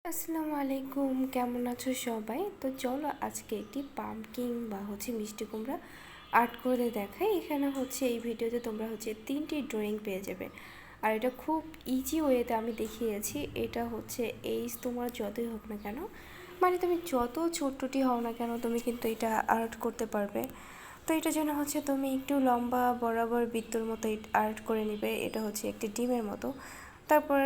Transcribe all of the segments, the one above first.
আসসালামু আলাইকুম, কেমন আছো সবাই? তো চলো আজকে একটি পাম্পকিন বা মিষ্টি কুমড়া আর্ট করে দেখাই। এখানে এই ভিডিওতে তোমরা তিনটি ড্রয়িং পেয়ে যাবে। আর এটা খুব ইজি ওয়েতে আমি দেখিয়েছি। এটা এইজ তোমার যতই হোক না কেন, মানে তুমি যত ছোট্টটি হও না কেন, তুমি কিন্তু এটা আর্ট করতে পারবে। তো এটার জন্য তুমি একটু লম্বা বরাবর বৃত্তর মতো আর্ট করে নেবে। এটা একটি ডিমের মতো। তারপর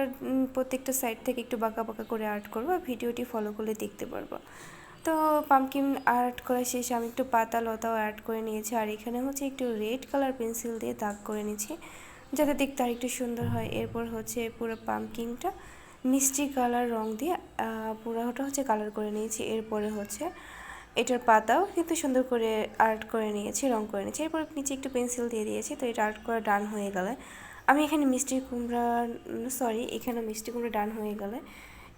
প্রত্যেকটা সাইড থেকে একটু বাঁকা বাঁকা করে আর্ট করবো। ভিডিওটি ফলো করলে দেখতে পারবো। তো পাম্পকিন আর্ট করা শেষে আমি একটু পাতা লতাও আর্ট করে নিয়েছি। আর এখানে একটু রেড কালার পেন্সিল দিয়ে দাগ করে নিয়েছি, যাতে দেখতে আর একটু সুন্দর হয়। এরপর পুরো পাম্পকিনটা মিষ্টি কালার রং দিয়ে পুরোটা কালার করে নিয়েছি। এরপরে এটার পাতাও কিন্তু সুন্দর করে আর্ট করে নিয়েছি, রং করে নিয়েছি। এরপর নিচে একটু পেন্সিল দিয়ে দিয়েছি। তো এটা আর্ট করা ডান হয়ে গেলে আমি এখানে মিষ্টি কুমড়া ডান হয়ে গেলে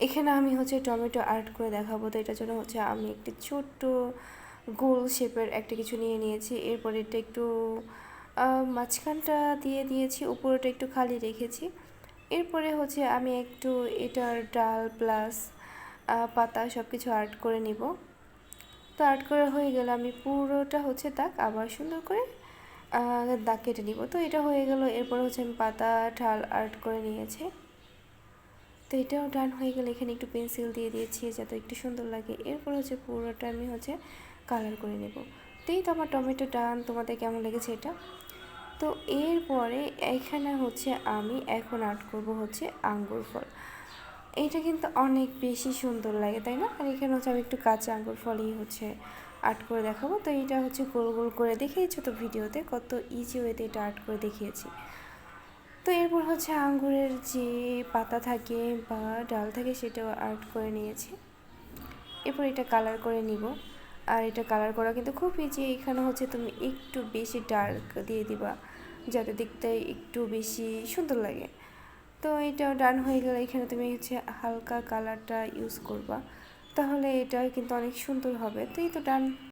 এখানে আমি টমেটো আর্ট করে দেখাবো। তো এটার জন্য আমি একটি ছোট্ট গোল শেপের একটা কিছু নিয়ে নিয়েছি। এরপর এটা একটু মাঝখানটা দিয়ে দিয়েছি, উপরটা একটু খালি রেখেছি। এরপরে আমি একটু এটার ডাল প্লাস পাতা সব কিছু আর্ট করে নিব। তো আর্ট করা হয়ে গেলে আমি পুরোটা দাগ আবার সুন্দর করে দাগ কেটে নিব। তো এটা হয়ে গেল। এরপর আমি পাতা ঠাল আর্ট করে নিয়েছি। তো এটাও ডান হয়ে গেলে এখানে একটু পেন্সিল দিয়ে দিয়েছি যাতে একটু সুন্দর লাগে। এরপর পুরোটা আমি কালার করে নেব। তো এই তো আমার টমেটো ডান। তোমাদের কেমন লেগেছে এটা? তো এরপরে এখানে আমি এখন আর্ট করব আঙ্গুর ফল। এইটা কিন্তু অনেক বেশি সুন্দর লাগে, তাই না? আর এখানে আমি একটু কাঁচা আঙ্গুর ফলই আর্ট করে দেখাবো। তো এইটা গোল গোল করে দেখিয়েছি তো ভিডিওতে, কত ইজি ওয়েতে এটা আর্ট করে দেখিয়েছি। তো এরপর আঙ্গুরের যে পাতা থাকে বা ডাল থাকে সেটাও আর্ট করে নিয়েছি। এরপর এটা কালার করে নিব। আর এটা কালার করা কিন্তু খুব ইজি। এখানে তুমি একটু বেশি ডার্ক দিয়ে দিবা যাতে দেখতে একটু বেশি সুন্দর লাগে। তো এটা ডান হয়ে গেলে এখানে তুমি হালকা কালারটা ইউজ করবা, তাহলে এটা কিন্তু অনেক সুন্দর হবে। তো এই তো ডান।